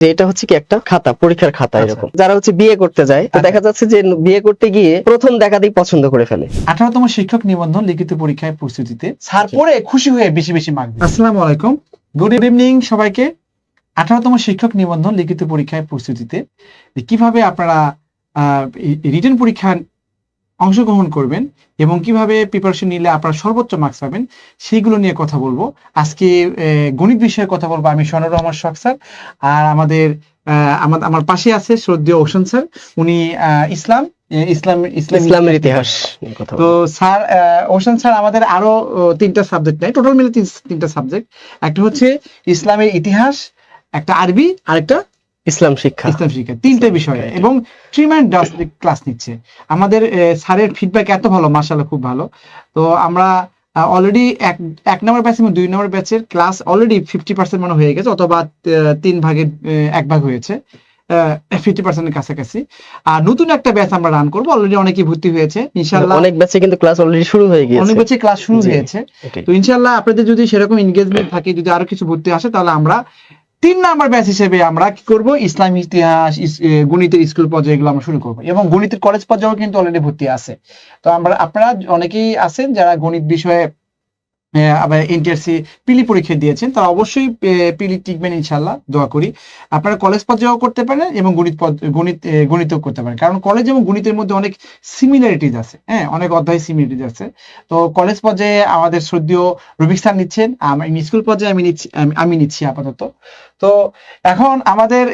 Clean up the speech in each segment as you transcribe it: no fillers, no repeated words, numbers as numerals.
এটা হচ্ছে কি একটা খাতা, পরীক্ষার খাতা এরকম। যারা হচ্ছে বিয়ে করতে যায়, তো দেখা যাচ্ছে যে বিয়ে করতে গিয়ে প্রথম দেখাতেই পছন্দ করে ফেলে। 18তম শিক্ষক নিবন্ধন লিখিত পরীক্ষায় প্রস্তুতিতে স্যার পড়ে খুশি হয়ে বেশি বেশি মার্ক দিন। আসসালামু আলাইকুম, গুড ইভিনিং সবাইকে। 18তম শিক্ষক নিবন্ধন লিখিত পরীক্ষায় প্রস্তুতিতে কিভাবে আপনারা রিটেন পরীক্ষায় অংশগ্রহণ করবেন এবং কিভাবে প্রিপারেশন নিলে আপনারা সর্বোচ্চ মার্কস পাবেন সেইগুলো নিয়ে কথা বলবো। আজকে গণিত বিষয়ে কথা বলবো আমি, শরণুর রহমান শখ স্যার। আর আমার পাশে আছে শ্রদ্ধেয় ওশান স্যার, উনি ইসলামের ইতিহাস। তো স্যার ওশান স্যার আমাদের আরো তিনটা সাবজেক্ট নেয়, টোটাল মিলে তিনটা সাবজেক্ট। একটা হচ্ছে ইসলামের ইতিহাস, একটা আরবি, আর একটা ইসলাম শিক্ষা। তিনটা বিষয় এবং ট্রিমেন্ডাস ক্লাস নিচ্ছে। আমাদের স্যারের ফিডব্যাক এত ভালো, মাশাআল্লাহ খুব ভালো। তো আমরা অলরেডি এক নম্বর ব্যাচ এবং 2 নম্বর ব্যাচের ক্লাস অলরেডি 50% মনে হয়ে গেছে, অথবা 3 ভাগের 1 ভাগ হয়েছে, 50% কাছাকাছি। আর নতুন একটা ব্যাচ আমরা রান করবো, অলরেডি অনেকেই ভর্তি হয়েছে ইনশাআল্লাহ। অনেক ব্যাচে কিন্তু ক্লাস অলরেডি শুরু হয়ে গিয়েছে, অনেক ব্যাচে ক্লাস শুরু হয়েছে। তো ইনশাআল্লাহ আপনাদের যদি সেরকম এনগেজমেন্ট থাকে, যদি আরো কিছু ভর্তি আসে, তাহলে আমরা 3 নাম্বার ব্যাচ হিসেবে আমরা কি করব, ইসলামী ইতিহাস, গণিতের স্কুল পর্যায়ে এগুলো আমরা শুরু করব। এবং গণিতের কলেজ পর্যায়েও কিন্তু অলরেডি ভর্তি আছে। তো আপনারা অনেকেই আছেন যারা গণিত বিষয়ে আবার এনটিআরসি পিলি পরীক্ষা দিয়েছেন, তারা অবশ্যই পিলি টিকবেন ইনশাআল্লাহ, দোয়া করি। আপনারা কলেজ পর্যায়েও করতে পারেন এবং গণিতেও করতে পারেন, কারণ কলেজ এবং গণিতের মধ্যে অনেক সিমিলারিটিজ আছে, অনেক অধ্যায় সিমিলারিটিজ আছে। তো কলেজ পর্যায়ে আমাদের শ্রদ্ধেয় রবিক স্যার নিচ্ছেন, স্কুল পর্যায়ে আমি নিচ্ছি আপাতত। তো এখন আমাদের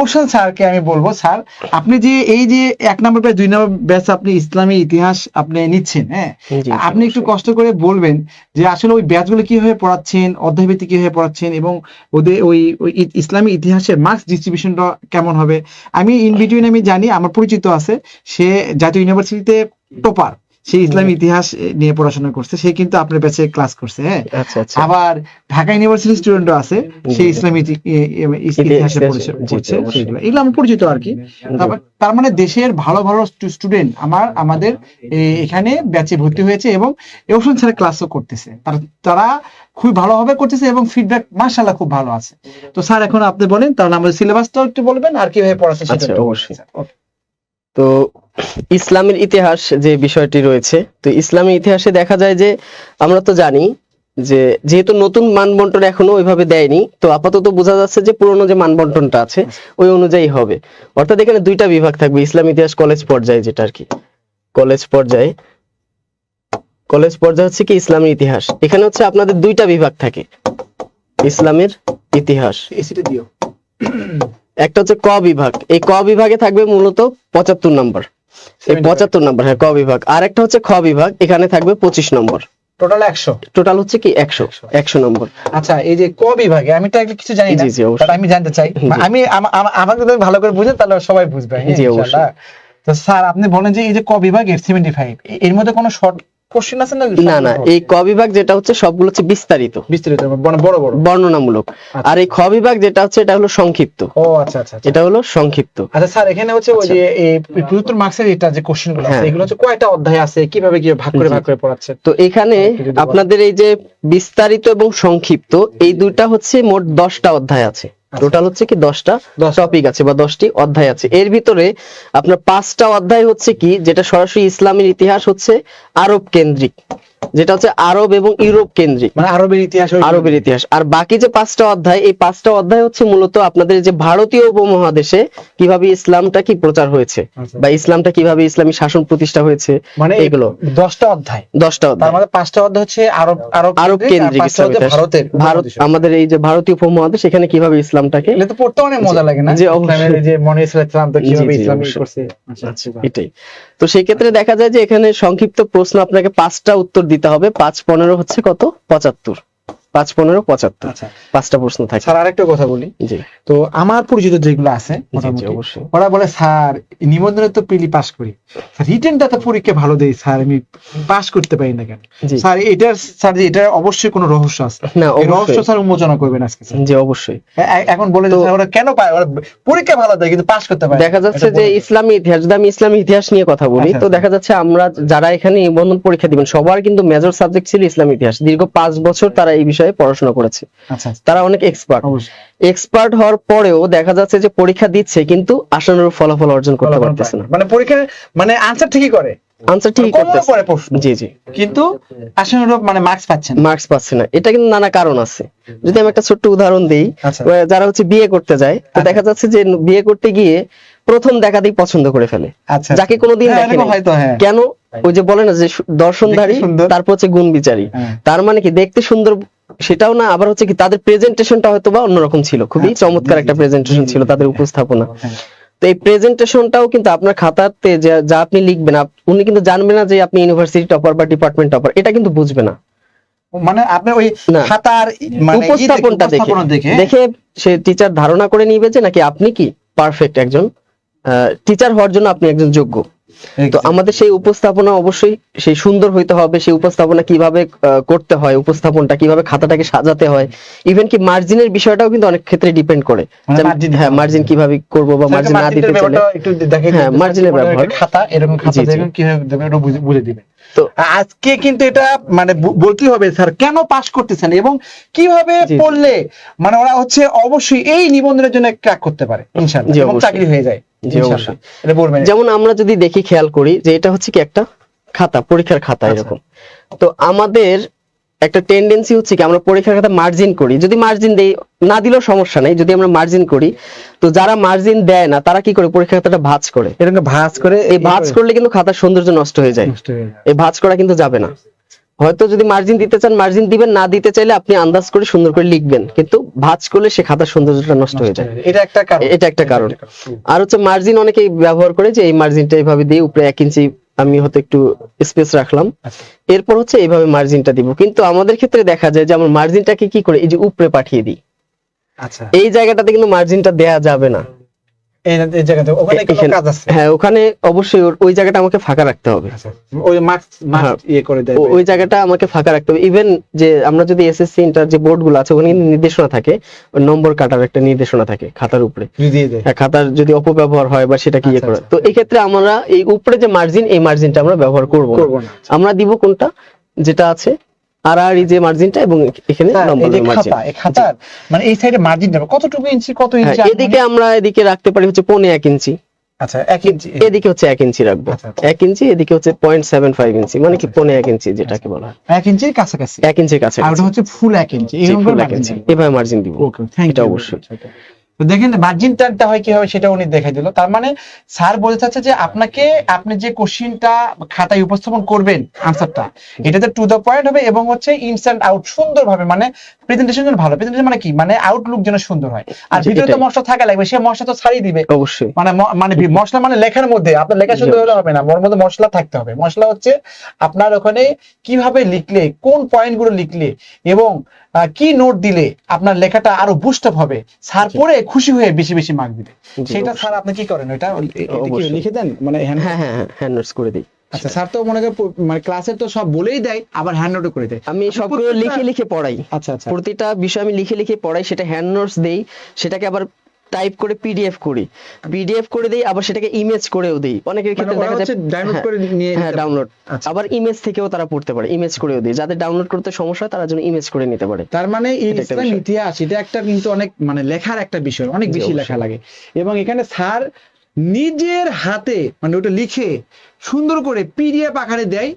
ওশান স্যারকে আমি বলবো, স্যার আপনি যে এই যে 1 নম্বর ব্যাচ 2 নম্বর ব্যাচ আপনি ইসলামী ইতিহাস আপনি নিচ্ছেন, আপনি একটু কষ্ট করে বলবেন যে আসলে ওই ব্যাচগুলো কিভাবে পড়াচ্ছেন, অধ্যায়ভিত্তিক কিভাবে পড়াচ্ছেন, এবং ওদের ওই ইসলামী ইতিহাসের মার্কস ডিস্ট্রিবিউশনটা কেমন হবে। আমি ইন বিটুইন আমি জানি, আমার পরিচিত আছে, সে জাতীয় ইউনিভার্সিটিতে টপার, সে ইসলামী ইতিহাস নিয়ে পড়াশোনা করছে, সে কিন্তু আপনার ব্যাচে ক্লাস করছে। আবার ঢাকা ইউনিভার্সিটির স্টুডেন্টও আছে, সে ইসলামী ইতিহাসে পড়ছে, এগুলো আমার পরিচিত আর কি। তার মানে দেশের ভালো ভালো স্টুডেন্ট আমাদের এখানে ব্যাচে ভর্তি হয়েছে এবং ওশান স্যার ক্লাসও করতেছে, তারা খুব ভালোভাবে করতেছে এবং ফিডব্যাক মাশাআল্লাহ খুব ভালো আছে। তো স্যার এখন আপনি বলেন, তাহলে আমাদের সিলেবাসটাও একটু বলবেন আর কিভাবে পড়াচ্ছে সেটা। অবশ্যই। তো ইসলামের ইতিহাস যে বিষয়টি রয়েছে, তো ইসলামী ইতিহাসে দেখা যায় যে আমরা তো জানি যে যেহেতু নতুন মানবন্টন এখনো ওইভাবে দেয়নি, তো আপাতত বোঝা যাচ্ছে যে পুরনো যে মানবন্টনটা আছে ওই অনুযায়ী হবে। অর্থাৎ এখানে 2টা বিভাগ থাকবে, ইসলাম ইতিহাস কলেজ পর্যায়ে, যেটা আর কি কলেজ পর্যায়ে হচ্ছে কি ইসলামী ইতিহাস। এখানে হচ্ছে আপনাদের 2টা বিভাগ থাকে ইসলামের ইতিহাস। একটা হচ্ছে ক বিভাগ, এই ক বিভাগে থাকবে মূলত 75 নম্বর, এই 75 নম্বর, হ্যাঁ ক বিভাগ। আর একটা হচ্ছে খ বিভাগ, এখানে থাকবে 25 নম্বর, টোটাল 100। টোটাল হচ্ছে কি 100 নম্বর। আচ্ছা, এই যে ক বিভাগে আমি তো কিছু জানি না, আমি জানতে চাই, আমি আমাকে যদি ভালো করে বুঝেন তাহলে সবাই বুঝবে ইনশাআল্লাহ। তো স্যার আপনি বলেন যে এই যে ক বিভাগের 75, এর মধ্যে কোনো শর্ট কোশ্চেন আছে না? না, এই ক বিভাগ যেটা হচ্ছে সবগুলো হচ্ছে বিস্তারিত বড় বড় বর্ণনামূলক। আর এই খ বিভাগ যেটা হচ্ছে এটা হলো সংক্ষিপ্ত। ও আচ্ছা, এটা হলো সংক্ষিপ্ত। আচ্ছা স্যার, এখানে হচ্ছে ওই যে এই 75 মার্কসের এটা যে কোশ্চেনগুলো আছে, এগুলো হচ্ছে কয়টা অধ্যায় আছে, কিভাবে ভাগ করে পড়াচ্ছে? তো এখানে আপনাদের এই যে বিস্তারিত এবং সংক্ষিপ্ত, এই দুইটা হচ্ছে মোট 10টা অধ্যায় আছে। টোটাল হচ্ছে কি 10টা টপিক আছে বা 10টি অধ্যায় আছে। এর ভিতরে আপনার 5টা অধ্যায় হচ্ছে কি, যেটা সরাসরি ইসলামের ইতিহাস হচ্ছে আরব কেন্দ্রিক, যেটা হচ্ছে আরব এবং ইউরোপ কেন্দ্রিক, মানে আরবের ইতিহাস। আর বাকি যে 5টা অধ্যায়, এই 5টা অধ্যায় হচ্ছে মূলত আপনাদের যে ভারতীয় উপমহাদেশে কিভাবে ইসলামটা কি প্রচার হয়েছে বা ইসলামটা কিভাবে ইসলামী শাসন প্রতিষ্ঠা হয়েছে, মানে এগুলো 10টা অধ্যায়। তার মানে 5টা অধ্যায় হচ্ছে আরব কেন্দ্রিক ইসলাম ইতিহাস। ভারত আমাদের এই যে ভারতীয় উপমহাদেশ, এখানে কিভাবে ইসলামটাকে, এটা তো পড়তে অনেক মজা লাগে না? যে ইসলামের যে মনে ইসলাম তো কিভাবে ইসলাম করছে। আচ্ছা, এটাই। তো সেই ক্ষেত্রে দেখা যায় যে এখানে সংক্ষিপ্ত প্রশ্ন আপনাকে 5টা উত্তর দিতে হবে। 5 15 হচ্ছে কত? 75। 5 15 75। আচ্ছা, 5টা প্রশ্ন থাকে। স্যার আরেকটা কথা বলি, জি। তো আমার পরিচিত যেগুলো আছে অবশ্যই, ওরা বলে স্যার নিবন্ধনে তো পিলি পাস করি, রিটেনটা তো পরীক্ষা ভালো দেই স্যার, আমি পাস করতে পারি না কেন? স্যার এটা অবশ্যই কোনো রহস্য আছে না? এই রহস্য স্যার উন্মোচনা করবেন আজকে। জি অবশ্যই। এখন বলে যে ওরা কেন পায়, ওরা পরীক্ষা ভালো দেয় কিন্তু পাস করতে পারে। দেখা যাচ্ছে যে ইসলামী ইতিহাস, যদি আমি ইসলামী ইতিহাস নিয়ে কথা বলি, তো দেখা যাচ্ছে আমরা যারা এখানে নিবন্ধন পরীক্ষা দিবেন সবার কিন্তু মেজর সাবজেক্ট ছিল ইসলামী ইতিহাস। দীর্ঘ 5 বছর তারা এই বিষয়ে বিষয়ে পড়াশোনা করেছে, আচ্ছা তারা অনেক এক্সপার্ট। অবশ্যই এক্সপার্ট হওয়ার পরেও দেখা যাচ্ছে যে পরীক্ষা দিচ্ছে কিন্তু আশানুরূপ ফলাফল অর্জন করতে পারতেছে না। মানে পরীক্ষা মানে আনসার ঠিকই করে, আনসার ঠিকই কমন করতেছে, পড়ে প্রশ্ন, জি জি, কিন্তু আশানুরূপ মানে মার্কস পাচ্ছে না। মার্কস পাচ্ছে না। এটা কিন্তু নানা কারণ আছে। যদি আমি একটা ছোট্ট উদাহরণ দিই, আচ্ছা। যারা হচ্ছে বিয়ে করতে যায়, তো দেখা যাচ্ছে যে বিয়ে করতে গিয়ে প্রথম দেখাতেই পছন্দ করে ফেলে, আচ্ছা, যাকে কোনোদিন হ্যাঁ, দেখে এরকম নাই। হয়তো, হ্যাঁ। কেন? ওই যে বলে না যে দর্শনধারী, দেখতে সুন্দর, তারপর হচ্ছে গুণ বিচারী। হ্যাঁ। তার মানে কি দেখতে সুন্দর সেটাও না, আবার হচ্ছে কি তাদের প্রেজেন্টেশনটা হয়তো বা অন্যরকম ছিল, খুবই আচ্ছা, চমৎকার জি, একটা জি, প্রেজেন্টেশন জি, ছিল জি, তাদের জি, উপস্থাপনা। হ্যাঁ। তো এই প্রেজেন্টেশনটাও কিন্তু আপনার খাতাতে যা আপনি লিখবেন, উনি কিন্তু জানবে না যে আপনি ইউনিভার্সিটি টপার বা ডিপার্টমেন্ট টপার, এটা কিন্তু বুঝবে না। মানে আপনি ওই না, খাতার মানে উপস্থাপনটা দেখে দেখে সে টিচার ধারণা করে নিবে যে নাকি আপনি কি পারফেক্ট একজন টিচার হওয়ার জন্য আপনি একজন যোগ্য। তো আমাদের সেই উপস্থাপনা অবশ্যই সেই সুন্দর হইতে হবে। সেই উপস্থাপনা কিভাবে করতে হয়, উপস্থাপনটা কিভাবে খাতাটাকে সাজাতে হয়, ইভেন কি মার্জিনের বিষয়টাও কিন্তু অনেক ক্ষেত্রে ডিপেন্ড করে। মানে হ্যাঁ, মার্জিন কিভাবে করব বা মার্জিন না দিতে চাইলে একটু দেখে, হ্যাঁ, মার্জিনের ব্যবহার, খাতা এরকম খাতা জি, জি। দেখুন কিভাবে দেবে এটা বুঝে দিবে। তো আজকে কিন্তু এটা মানে বলতেই হবে স্যার কেন পাস করতেছেন এবং কিভাবে জি, জি। পড়লে মানে ওরা হচ্ছে অবশ্যই এই নিবন্ধনের জন্য ক্র্যাক করতে পারে ইনশাআল্লাহ, জি, এবং অবশ্যই। চাকরি হয়ে যায় জি, ইনশাআল্লাহ। অবশ্যই। এটা বলবেন। যেমন আমরা যদি দেখি, খেয়াল করি যে এটা হচ্ছে কি একটা খাতা, পরীক্ষার খাতা আচ্ছা। এরকম। তো আমাদের একটা টেন্ডেন্সি হচ্ছে কি আমরা পরীক্ষার খাতা মার্জিন করি, যদি মার্জিন দেই, না দিলেও সমস্যা নাই, যদি আমরা মার্জিন করি, তো যারা মার্জিন দেয় না তারা কি করে পরীক্ষার খাতাটা ভাঁজ করে। এরকম ভাঁজ করে, এই ভাঁজ করলে কিন্তু খাতার সৌন্দর্য নষ্ট হয়ে যায়। নষ্ট হয়ে যায়। এই ভাঁজ করা কিন্তু যাবে না। হয়তো যদি মার্জিন দিতে চান মার্জিন দিবেন, না দিতে চাইলে আপনি আন্দাজ করে সুন্দর করে লিখবেন, কিন্তু ভাঁজ করলে সে খাতার সৌন্দর্যটা নষ্ট হয়ে যায়। এটা একটা কারণ, এটা একটা কারণ। আর হচ্ছে মার্জিন অনেকেই ব্যবহার করে যে এই মার্জিনটা এইভাবে দিয়ে উপরে 1 ইঞ্চি আমি হয়তো একটু স্পেস রাখলাম, আচ্ছা। এরপর হচ্ছে এইভাবে মার্জিনটা দিব। কিন্তু আমাদের ক্ষেত্রে দেখা যায় যে আমরা মার্জিনটাকে কি করে এই যে উপরে পাঠিয়ে দিই, আচ্ছা, এই জায়গাটাতে কিন্তু মার্জিনটা দেয়া যাবে না। এই জায়গাতে ওখানে কোনো এখানে- কাজ আছে। হ্যাঁ, ওখানে অবশ্যই ওই জায়গাটা আমাকে ফাঁকা রাখতে হবে। আচ্ছা, ওই মার্কস হ্যাঁ। ইয়ে করে দেয়। ওই জায়গাটা আমাকে ফাঁকা রাখতে হবে। ইভেন যে আমরা যদি এসএসসি ইন্টার যে বোর্ড গুলো আছে ওখানে কিন্তু নির্দেশনা থাকে, নম্বর কাটার একটা নির্দেশনা থাকে খাতার উপরে। দিয়ে দেয়। হ্যাঁ, খাতার যদি অপব্যবহার হয় বা সেটা কি ইয়ে আচ্ছা, করে, আচ্ছা। তো এই ক্ষেত্রে আমরা এই উপরে যে মার্জিন, এই মার্জিনটা আমরা ব্যবহার করব না। আমরা দিব কোনটা, যেটা আছে আর এই যে মার্জিনটা, এবং এখানে স্যার, এই নম্বরের যে মার্জিন। খাতা, এই খাতার মানে এই সাইডে মার্জিনটা কতটুকু ইঞ্চি, কত হ্যাঁ, ইঞ্চি? এদিকে আমরা এদিকে রাখতে পারি হচ্ছে 1.5 ইঞ্চি, আচ্ছা 1 ইঞ্চি, এদিকে হচ্ছে 1 ইঞ্চি রাখবো। আচ্ছা, আচ্ছা। 1 ইঞ্চি, এদিকে হচ্ছে 0.75 ইঞ্চি, মানে কি 1.5 ইঞ্চি যেটাকে বলা হয়, 1 ইঞ্চির কাছাকাছি। 1 ইঞ্চির কাছে। আর ওটা হচ্ছে ফুল 1 ইঞ্চি, জি, এরকম full করে 1 ইঞ্চি। মার্জিন। এভাবে মার্জিন দিব। ওকে, থ্যাংক এটা ইউ। অবশ্যই। তো দেখেন মার্জিন টানটা হয় কিভাবে সেটা উনি দেখাই দিল। তার মানে স্যার বলতে চাচ্ছে যে আপনি যে কোশ্চিনটা খাতায় উপস্থাপন করবেন আনসারটা, এটাতে টু দ্য পয়েন্ট হবে এবং হচ্ছে ইনস্ট্যান্ট আউট সুন্দরভাবে, মানে প্রেজেন্টেশন যেন ভালো, প্রেজেন্টেশন মানে কি, মানে আউটলুক যেন সুন্দর হয়। আর জি, ভিতরে তো এটাই। মশলা থাকা লাগবে, সে মশলা তো ছাড়িয়ে দিবে। অবশ্যই। মানে মশলা মানে লেখার মধ্যে আপনার লেখা সুন্দর হলে হবে না, ওর মধ্যে মশলা থাকতে হবে। মশলা হচ্ছে আপনার ওখানে কিভাবে লিখলে, কোন পয়েন্ট গুলো লিখলে এবং কি নোট দিলে আপনার লেখাটা আরো বুস্ট আপ হবে, স্যার পড়ে খুশি হয়ে বেশি বেশি মার্ক দিবে। সেটা স্যার আপনি কি করেন, ওইটা অবশ্যই। লিখে দেন মানে হ্যাঁ হ্যাঁ হ্যাঁ, হ্যান্ড নোটস করে দিই। আচ্ছা, স্যার তো মনে করেন মানে ক্লাসে তো সব বলেই দেয়, আবার হ্যান্ড নোটও করে দেয়। আমি সবগুলো লিখে লিখে পড়াই। আচ্ছা আচ্ছা, প্রতিটা বিষয় আমি লিখে লিখে পড়াই, সেটা হ্যান্ড নোটস দেই, সেটাকে আবার টাইপ করে পিডিএফ করি, পিডিএফ করে দেই, আবার সেটাকে ইমেজ করেও দেই। অনেকের ক্ষেত্রে দেখা যায় ডাউনলোড করে নিয়ে, হ্যাঁ ডাউনলোড, আচ্ছা। আবার ইমেজ থেকেও তারা পড়তে পারে, ইমেজ করেও দেই। যাদের ডাউনলোড করতে সমস্যা হয় তারা যেন ইমেজ করে নিতে পারে। তার মানে এটা একটা ইসলাম বিষয়। ইতিহাস এটা একটা কিন্তু অনেক মানে লেখার একটা বিষয়, অনেক জি, বেশি অবশ্যই। লেখা লাগে। এবং এখানে স্যার নিজের হাতে মানে ওটা লিখে সুন্দর করে পিডিএফ আকারে দেয়,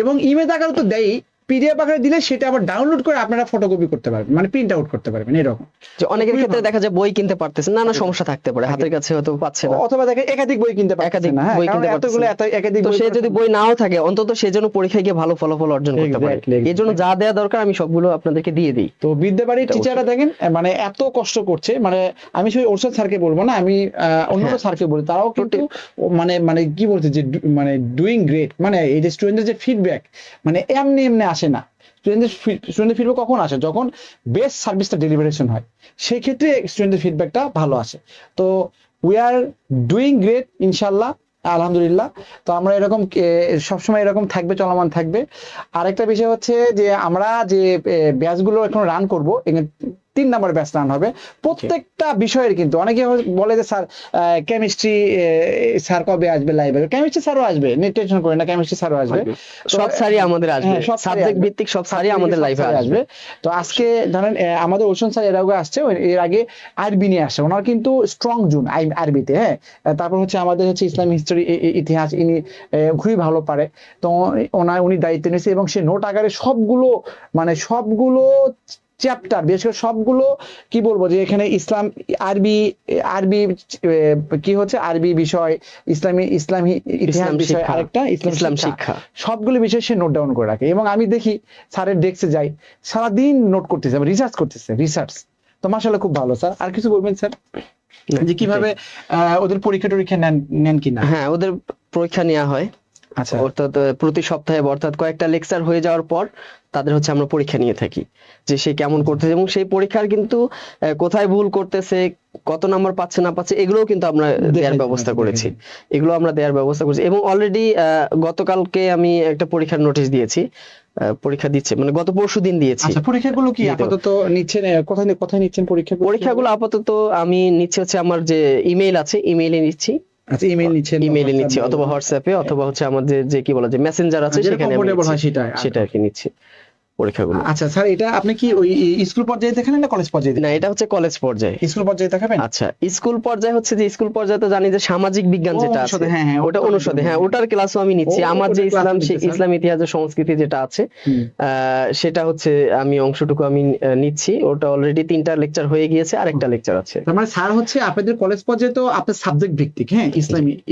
এবং ইমেজ আকারে তো দেয়, পিডিএফ আকারে দিলে সেটা আবার ডাউনলোড করে আপনারা ফটোকপি করতে পারবেন, মানে প্রিন্ট আউট করতে পারবেন এরকম। যে অনেকের ক্ষেত্রে দেখা যায় বই কিনতে পারতেছে না, সমস্যা থাকতে পারে, হাতের কাছে হয়তো পাচ্ছে না, অথবা দেখেন একাধিক বই কিনতে পারছেন একাধিক না, হ্যাঁ, বই কারণ কিনতে এতগুলো একাধিক তো বই সে পড়ে- যদি বই নাও থাকে অন্তত সে যেন পরীক্ষায় গিয়ে ভালো ফলাফল অর্জন করতে পারে। Exactly, exactly. এই জন্য যা দেয়া দরকার আমি সবগুলো আপনাদেরকে দিয়ে দিই। তো বিদ্যাবাড়ির এটা টিচাররা দেখেন মানে এত কষ্ট করছে, মানে আমি সেই ওরশাদ স্যারকে বলবো না, আমি অন্য হ্যাঁ। স্যারকে বলি, তারাও কিন্তু মানে কি বলছে যে মানে ডুইং গ্রেট, মানে এই যে স্টুডেন্টদের যে ফিডব্যাক মানে এমনি এমনি আসে না। স্টুডেন্টের ফিডব্যাক কখন আসে, যখন বেস্ট সার্ভিসটা ডেলিভারেশন হয়, সেই ক্ষেত্রে স্টুডেন্টের ফিডব্যাকটা ভালো আসে। তো উই আর ডুইং গ্রেট ইনশাল্লাহ, আলহামদুলিল্লাহ। তো আমরা এরকম সবসময় এরকম থাকবে, চলমান থাকবে। আরেকটা বিষয় হচ্ছে যে আমরা যে ব্যাচগুলো এখন রান করবো, 3 নাম্বার ব্যাচ রান হবে প্রত্যেকটা বিষয়ের। কিন্তু অনেকে বলে যে স্যার কেমিস্ট্রি স্যার কবে আসবে লাইভে? কেমিস্ট্রি স্যারও আসবে, নেট টেনশন করেন না, কেমিস্ট্রি স্যারও আসবে, সব স্যারই আমাদের আসবে, হ্যাঁ, সব স্যারই সাবজেক্ট আসবে। ভিত্তিক সব স্যারই আমাদের লাইভে আসবে। তো আজকে ধরেন আমাদের ওশন স্যার এর আগে আসছে, এর আগে আরবি নিয়ে আসছে, ওনার কিন্তু স্ট্রং জোন আরবিতে। হ্যাঁ, তারপর হচ্ছে আমাদের হচ্ছে ইসলাম হিস্টোরি, ইতিহাস ইনি খুবই ভালো পারে। তো উনি দায়িত্ব নিয়েছে এবং সে নোট আকারে সবগুলো মানে সবগুলো চ্যাপ্টার, বিশেষ করে সবগুলো কি বলবো যে এখানে ইসলাম আরবি আরবি কি হচ্ছে আরবি বিষয়, ইসলামী ইতিহাস বিষয়, শিক্ষা, আরেকটা ইসলাম শিক্ষা, সবগুলো বিষয় সে নোট ডাউন করে রাখে। এবং আমি দেখি স্যারের ডেস্কে যাই, সারাদিন নোট করতেছে, রিসার্চ করতেছে, রিসার্চ। তো মাশাআল্লাহ খুব ভালো স্যার। আর কিছু বলবেন স্যার যে কিভাবে ওদের পরীক্ষা টরীক্ষা নেন কিনা? হ্যাঁ, ওদের পরীক্ষা নেওয়া হয়। আচ্ছা, অর্থাৎ প্রতি সপ্তাহে অর্থাৎ কয়েকটা লেকচার হয়ে যাওয়ার পর তাদের হচ্ছে আমরা পরীক্ষা নিয়ে থাকি যে সে কেমন করতেছে, এবং সেই পরীক্ষার কিন্তু কোথায় ভুল করতেছে, কত নাম্বার পাচ্ছে না পাচ্ছে, এগুলোও কিন্তু আমরা দেওয়ার ব্যবস্থা করেছি। এগুলো আমরা দেওয়ার ব্যবস্থা করেছি এবং অলরেডি গতকালকে আমি একটা পরীক্ষার নোটিশ দিয়েছি। পরীক্ষা দিচ্ছে মানে গত পরশুদিন দিয়েছি। আচ্ছা, পরীক্ষাগুলো কি আপাতত নিচ্ছেন? কোথায় নিচ্ছেন পরীক্ষা? পরীক্ষাগুলো আপাতত আমি নিচ্ছি হচ্ছে আমার যে ইমেইল আছে, ইমেইলে নিচ্ছি। আচ্ছা, ইমেইল নিচ্ছেন? ইমেইলে নিচ্ছি অথবা হোয়াটসঅ্যাপে অথবা হচ্ছে আমাদের যে কি বলা যায় মেসেঞ্জার আছে সেখানে আমি নিচ্ছি। সেটা আর কি নিচ্ছি পরীক্ষাগুলো। আচ্ছা স্যার, এটা আপনি কি ওই স্কুল পর্যায়ে দেখাবেন না কলেজ পর্যায়ে? না, এটা হচ্ছে কলেজ পর্যায়ে। স্কুল পর্যায়ে দেখাবেন? আচ্ছা, স্কুল পর্যায়ে হচ্ছে যে স্কুল পর্যায়ে তো জানি যে সামাজিক বিজ্ঞান যেটা আছে, ওটা অনুষদে, হ্যাঁ ওটার ক্লাসও আমি নিচ্ছি। আমার যে ইসলাম ইতিহাস ও সংস্কৃতি যেটা আছে সেটা হচ্ছে আমি অংশটুকু আমি নিচ্ছি। ওটা অলরেডি 3টা লেকচার হয়ে গিয়েছে, আর একটা লেকচার আছে। তার মানে স্যার হচ্ছে আপনাদের কলেজ পর্যায়ে তো আপনার সাবজেক্ট ভিত্তিক, হ্যাঁ,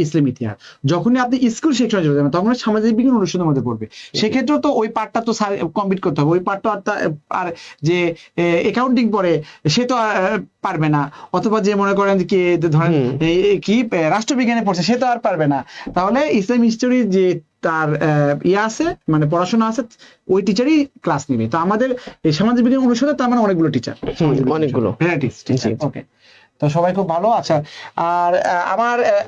ইসলাম ইতিহাস। যখনই আপনি স্কুল সেকশনে যাবেন তখন সামাজিক বিজ্ঞান অনুষদের মধ্যে পড়বে, সেক্ষেত্রে তো ওই পার্টটা তো স্যার কমপ্লিট করতে হবে। ওই পার্টটা আর যে অ্যাকাউন্টিং পড়ে সে তো পারবে না, অথবা যে মনে করেন কি ধরেন কি রাষ্ট্রবিজ্ঞানে পড়ছে সে তো আর পারবে না। তাহলে ইসলাম হিস্টোরি যে তার আছে মানে পড়াশোনা আছে, ওই টিচারই ক্লাস নেবে। তো আমাদের এই সামাজিক বিজ্ঞান অনুষদে তার মানে অনেকগুলো টিচার, অনেকগুলো ভ্যারাইটিস টিচার। ওকে, তো সবাই খুব ভালো। আচ্ছা, আর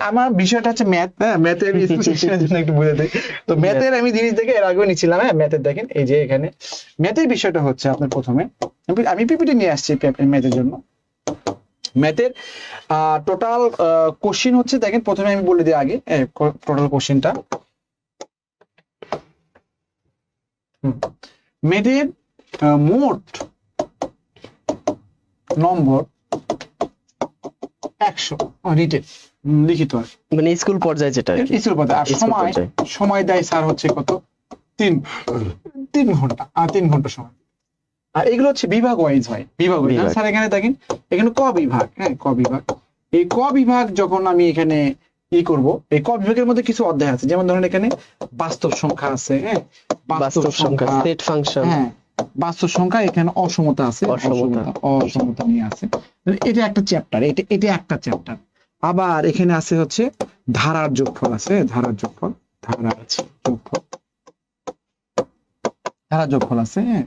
আমার বিষয়টা হচ্ছে ম্যাথ। হ্যাঁ, ম্যাথের সেকশনের জন্য একটু বুঝে দেই। তো ম্যাথের আমি জিনিস দেখে এর আগেও নিচ্ছিলাম। হ্যাঁ, ম্যাথের দেখেন এই যে এখানে ম্যাথের বিষয়টা হচ্ছে আপনার প্রথমে আমি পিপিটি নিয়ে আসছি ম্যাথের জন্য। ম্যাথের টোটাল কোশ্চিন হচ্ছে, দেখেন প্রথমে আমি বলে দিই আগে টোটাল কোশ্চিনটা। ম্যাথের মোট নম্বর 100 রিটেন লিখিত, মানে স্কুল পর্যায়ে যেটা আর কি। স্কুল পর্যায়ে। আর সময় দেয় স্যার হচ্ছে কত? 3 ঘন্টা, 3 ঘন্টা সময়। আর এগুলো হচ্ছে বিভাগ ওয়াইজ হয়, বিভাগ ওয়াইজ। স্যার এখানে দেখেন, এখানে ক বিভাগ, হ্যাঁ ক বিভাগ। এই ক বিভাগ যখন আমি এখানে কি করব, এই ক বিভাগের মধ্যে কিছু অধ্যায় আছে, যেমন ধরেন এখানে বাস্তব সংখ্যা আছে, হ্যাঁ বাস্তব সংখ্যা, সেট ফাংশন, হ্যাঁ বাস্তব সংখ্যা, এখানে অসমতা আছে, অসমতা নিয়ে আছে। এটা একটা চ্যাপ্টার, এটা একটা চ্যাপ্টার। আবার এখানে আছে হচ্ছে ধারার যোগফল আছে, ধারার যোগফল আছে, হ্যাঁ।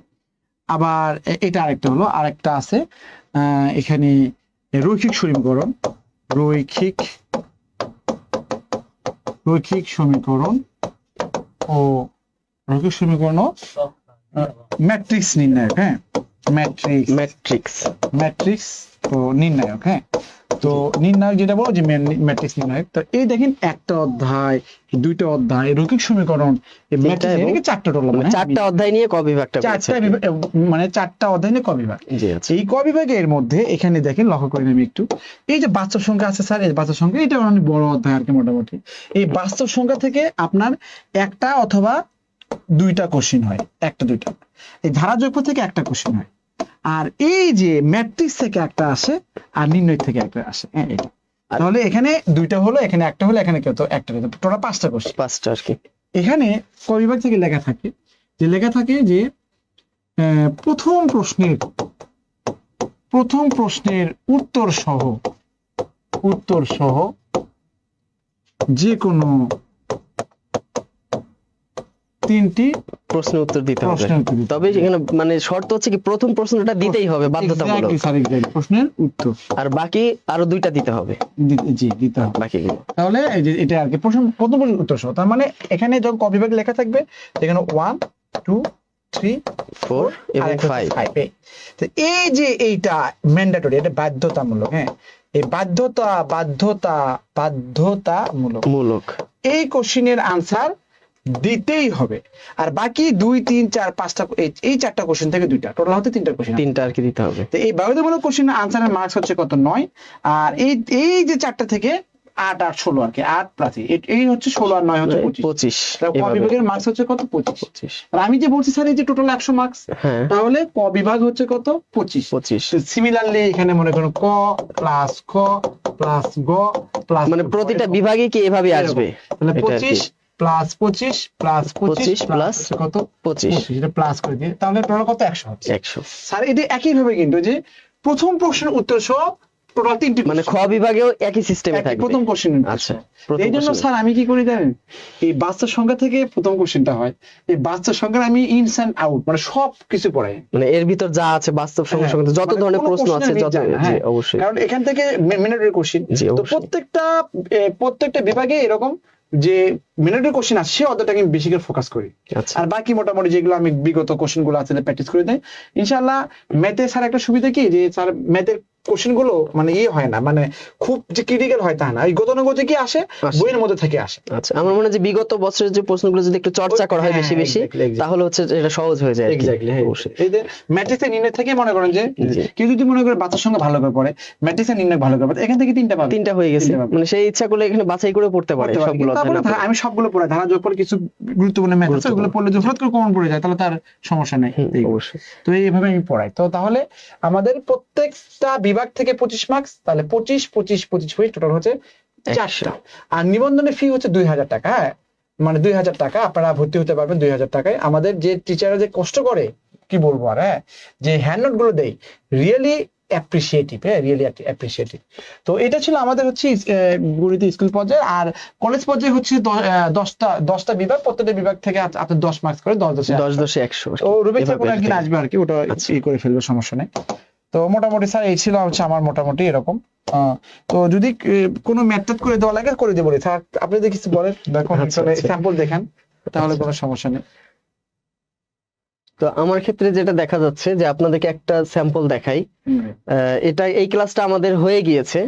আবার এটা আরেকটা হলো, আরেকটা আছে এখানে রৈখিক সমীকরণ, রৈখিক সমীকরণ ও রৈখিক সমীকরণ ও ম্যাট্রিক্স নির্ণায়ক। হ্যাঁ, ম্যাট্রিক্স তো নির্ণায়ক। হ্যাঁ, তো নির্ণায়ক যেটা বলো যে ম্যাট্রিক্স নির্ণায়ক। তো এই দেখেন একটা অধ্যায়, 2টা অধ্যায় রৈখিক সমীকরণ, চারটা টোটাল, 4টা অধ্যায় নিয়ে ক বিভাগটা, মানে 4টা অধ্যায় নিয়ে ক বিভাগ। এই ক বিভাগের মধ্যে এখানে দেখেন, লক্ষ্য করেন আমি একটু, এই যে বাস্তব সংখ্যা আছে স্যার, এই বাস্তব সংখ্যা এটা অনেক বড় অধ্যায় আর কি মোটামুটি। এই বাস্তব সংখ্যা থেকে আপনার একটা অথবা 2টা কোশ্চিন হয়, 1-2টা। এই ধারা যোগফল থেকে একটা কোশ্চিন হয়। আর এই যে ম্যাট্রিক্স থেকে একটা আসে, আর নির্ণয় থেকে একটা আসে। হ্যাঁ, এটা তাহলে এখানে 2টা হলো, এখানে একটা হলো, এখানে কত? একটা হলো, টোটাল 5টা কোশ্চিন, 5টা আর কি। এখানে ক বিভাগ থেকে লেখা থাকে যে প্রথম প্রশ্নের উত্তর সহ যে কোনো 3টি প্রশ্নের উত্তর দিতে হবে। তবে এখানে মানে শর্ত হচ্ছে কি প্রথম প্রশ্নটা দিতেই হবে বাধ্যতামূলক, প্রশ্নের উত্তর, আর বাকি আরো 2টা দিতে হবে। জি, দিতে হবে বাকিগুলো। তাহলে এই যে এটা আর কি প্রথম প্রশ্নের উত্তর সহ। তার মানে এখানে যখন ক বিভাগ লেখা থাকবে এখানে 1, 2, 3 4 এবং আর 5 5 তো এই যে এইটা ম্যান্ডেটরি, এটা বাধ্যতামূলক। হ্যাঁ, এই বাধ্যতামূলক মূলক। এই কোশ্চেনের আনসার দিতেই হবে। আর বাকি 2 3 4 5টা এই 4টা কোশ্চেন থেকে 2টা, টোটাল হতে 3টা কোশ্চেন। 3টা আর কি দিতে হবে। তো এই বাধ্যতামূলক কোশ্চেনের আনসারের মার্কস হচ্ছে কত 9, আর এই যে 4টা থেকে 8 8 16 আর কি 8 প্লাস এই হচ্ছে 16 আর 9 হচ্ছে 25। 25 তাহলে ক এভাবে। বিভাগের মার্কস হচ্ছে কত 25। 25 আর আমি যে বলছি স্যার এই যে টোটাল 100 মার্কস, হ্যাঁ তাহলে ক বিভাগ হচ্ছে কত 25। 25 সিমিলারলি এখানে মনে করুন ক প্লাস খ প্লাস গ প্লাস মানে প্রতিটা বিভাগে কি এভাবে আসবে, তাহলে এটা আর কি। 25 প্লাস 25 প্লাস 25 প্লাস প্লাস কত 25 এটা প্লাস করে দিয়ে তাহলে টোটাল কত 100 হচ্ছে। 100। স্যার এটা একই ভাবে কিন্তু যে প্রথম প্রশ্নের উত্তর সহ টোটাল 3টি মানে খ বিভাগেও একই সিস্টেমে থাকবে। প্রথম কোশ্চেন। আচ্ছা, প্রথম এই জন্য question। স্যার আমি কি করি জানেন, এই বাচ্চার সংখ্যা থেকে প্রথম কোশ্চেনটা হয়, এই বাচ্চার সংখ্যা আমি ইনস এন্ড আউট মানে সব কিছু পড়াই। মানে এর ভিতর যা আছে বাস্তব সংখ্যা হ্যাঁ, সংক্রান্ত যত মানে ধরনের কোনো প্রশ্ন question আছে আমি যত, জানি না, জি হ্যাঁ। অবশ্যই। কারণ এখান থেকে ম্যান্ডেটরি কোশ্চেন, জি, তো অবশ্যই। প্রত্যেকটা বিভাগে এরকম যে ম্যান্ডেটরি কোশ্চেন আছে সে অতটা আমি বেশি করে ফোকাস করি। আচ্ছা আর বাকি মোটামুটি যেগুলো আমি বিগত কোশ্চেন গুলো আছে প্র্যাকটিস করে দেয় ইনশাআল্লাহ। ম্যাথে স্যার একটা সুবিধা কি যে স্যার ম্যাথের কোশ্চেন গুলো মানে ইয়ে হয় না, মানে খুব যে ক্রিটিক্যাল হয় তা না, এই গতানুগতিক কি আসে বইয়ের মধ্যে থেকে আসে। আচ্ছা, আমার মনে হয় যে বিগত বছরের যে প্রশ্নগুলো যদি একটু চর্চা করা হয় হ্যাঁ, বেশি বেশি, exactly. তাহলে হচ্ছে যে এটা সহজ হয়ে যায় আর কি। এক্স্যাক্টলি, অবশ্যই। এই যে ম্যাট্রিক্সের নির্ণয় থেকে মনে করেন যে জি। কেউ যদি মনে করে বাচ্চার সঙ্গে ভালো করে পড়ে, ম্যাট্রিক্সের নির্ণয় ভালো করে পড়ে, এখান থেকে 3টা পাবে। 3টা হয়ে গেছে, 3টা পাবে। মানে সেই ইচ্ছা করলে এখানে বাছাই করে পড়তে পারে পড়তে পারে। সবগুলো কিন্তু অধ্যায় না তারপরে পড়ে। আমি সবগুলো পড়াই, ধারা যোগ করে কিছু গুরুত্বপূর্ণ ম্যাথ আছে ওগুলো পড়লে যদি হঠাৎ করে কমন পড়ে যায় তাহলে তার সমস্যা নেই। এই অবশ্যই। তো এইভাবে আমি পড়াই। তো তাহলে আমাদের প্রত্যেকটা বিভাগ থেকে 25 মার্কস, তাহলে 25 25 25 হয়ে টোটাল হচ্ছে 4টা। আর নিবন্ধনের ফি হচ্ছে 2000 টাকা। হ্যাঁ, মানে 2000 টাকা আপনারা ভর্তি হতে পারবেন 2000 টাকায়। আমাদের যে টিচাররা যে কষ্ট করে কি বলবো আর, হ্যাঁ, যে হ্যান্ড নোট গুলো দেয় রিয়েলি অ্যাপ্রিসিয়েটিভ। হ্যাঁ, রিয়েলি অ্যাপ্রিসিয়েটিভ। তো এটা ছিল আমাদের হচ্ছে গণিত স্কুল পর্যায়ে। আর কলেজ পর্যায়ে হচ্ছে 10টা বিভাগ, প্রত্যেকটা বিভাগ থেকে আপনার 10 মার্কস করে 10 10 10 100 ও রুবিক স্যার কোনো একদিন আসবে আর কি, ওটা ই করে ফেলবে, সমস্যা নেই। তো মোটামুটি স্যার এই ছিল হচ্ছে আমার মোটামুটি এরকম। তো যদি কোনো ম্যাথ করে দেওয়া লাগে করে দেবো স্যার, আপনি যদি কিছু বলেন দেখুন, আচ্ছা, আচ্ছা। স্যাম্পল দেখান, তাহলে কোনো সমস্যা নেই। তো আমার ক্ষেত্রে যেটা দেখা যাচ্ছে যে আপনাদেরকে একটা স্যাম্পল দেখাই। এটা এই ক্লাসটা আমাদের হয়ে গিয়েছে।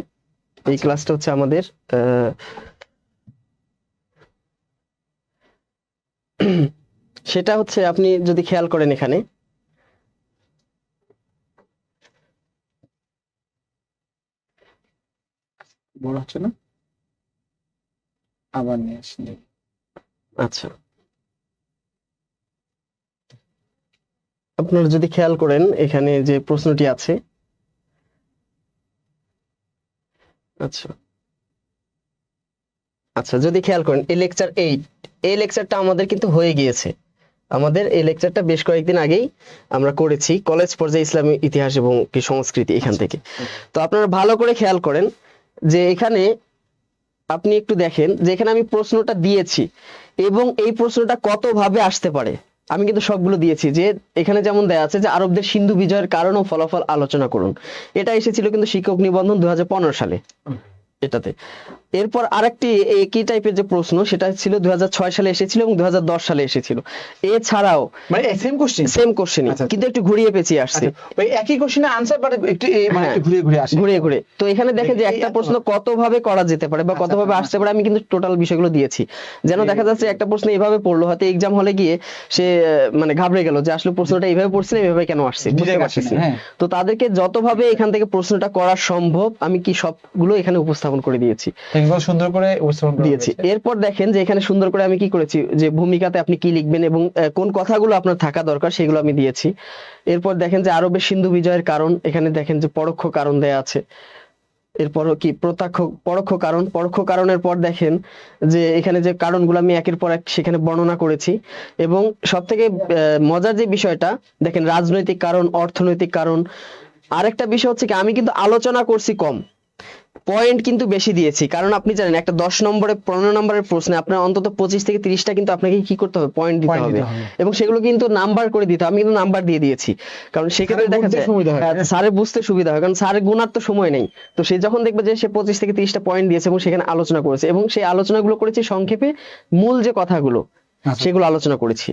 এই ক্লাসটা হচ্ছে আমাদের সেটা হচ্ছে আপনি যদি খেয়াল করেন এখানে বড় হচ্ছে না, আবার নিয়ে আসেন। আচ্ছা, আপনারা যদি খেয়াল করেন এখানে যে প্রশ্নটি আছে, আচ্ছা আচ্ছা যদি খেয়াল করেন এই লেকচার 8, এই লেকচারটা আমাদের কিন্তু হয়ে গিয়েছে। আমাদের এই লেকচারটা বেশ কয়েকদিন আগেই আমরা করেছি, কলেজ পর্যায়ে ইসলামী ইতিহাস এবং কি সংস্কৃতি এখান থেকে। তো আপনারা ভালো করে খেয়াল করেন যে এখানে আপনি একটু দেখেন যে এখানে আমি প্রশ্নটা দিয়েছি এবং এই প্রশ্নটা কত ভাবে আসতে পারে আমি কিন্তু সবগুলো দিয়েছি। যে এখানে যেমন দেয়া আছে যে আরবদের সিন্ধু বিজয়ের কারণ ও ফলাফল আলোচনা করুন, এটা এসেছিল কিন্তু শিক্ষক নিবন্ধন 2015 সালে এটাতে। এরপর আরেকটি একই টাইপের যে প্রশ্ন সেটা ছিল 2006 সালে এসেছিল এবং 2010 সালে এসেছিল। এছাড়াও মানে সেম কোশ্চেন, সেম কোশ্চেনই আচ্ছা, কিন্তু একটু ঘুরিয়ে পেঁচিয়ে আসছে। ওই একই কোশ্চেনের আনসার বাট একটু মানে হ্যাঁ, একটু ঘুরিয়ে ঘুরিয়ে আসে। ঘুরিয়ে ঘুরে। তো এখানে দেখেন যে একটা প্রশ্ন কত ভাবে করা যেতে পারে বা কত ভাবে আসতে পারে আমি কিন্তু টোটাল বিষয়গুলো দিয়েছি। যেন দেখা যাচ্ছে একটা প্রশ্ন এইভাবে পড়লো, হয়তো এক্সাম হলে গিয়ে সে মানে ঘাবড়ে গেল যে আসলে প্রশ্নটা এইভাবে পড়ছিল, এইভাবে কেন আসছে বুঝতে পারতেছি না। হ্যাঁ। তো তাদেরকে যতভাবে এখান থেকে প্রশ্নটা করা সম্ভব আমি কি সবগুলো এখানে উপস্থাপন করে দিয়েছি একদম সুন্দর করে উপস্থাপন করা দিয়েছি। হয়েছে। এরপর দেখেন যে এখানে সুন্দর করে আমি কি করেছি যে ভূমিকাতে আপনি কি লিখবেন এবং কোন কথাগুলো আপনার থাকা দরকার সেগুলো আমি দিয়েছি। এরপর দেখেন যে আরবের সিন্ধু বিজয়ের কারণ, এখানে দেখেন যে পরোক্ষ কারণ দেয়া আছে। এরপর কি প্রত্যক্ষ পরোক্ষ কারণ, পরোক্ষ কারণের পর দেখেন যে এখানে যে কারণগুলো আমি একের পর এক সেখানে বর্ণনা করেছি। এবং সবথেকে মজার যে বিষয়টা দেখেন রাজনৈতিক কারণ, অর্থনৈতিক কারণ। আরেকটা বিষয় হচ্ছে কি আমি কিন্তু আলোচনা করছি কম, পয়েন্ট কিন্তু বেশি দিয়েছি। কারণ আপনি জানেন একটা 10 নম্বরে 15 নম্বরের প্রশ্নে আপনার অন্তত 25 থেকে 30টা কিন্তু আপনাকে কি করতে হবে, পয়েন্ট দিতে হবে এবং সেগুলো কিন্তু নাম্বার করে দিতে হবে। আমি কিন্তু নাম্বার দিয়ে দিয়েছি কারণ সেক্ষেত্রে দেখা যায় স্যারের বুঝতে সুবিধা হয়, কারণ স্যারের গুণার তো সময় নেই। তো সে যখন দেখবে যে সে 25 থেকে 30টা পয়েন্ট দিয়েছে এবং সেখানে আলোচনা করেছে এবং সেই আলোচনাগুলো করেছি সংক্ষেপে, মূল যে কথাগুলো সেগুলো আলোচনা করেছি।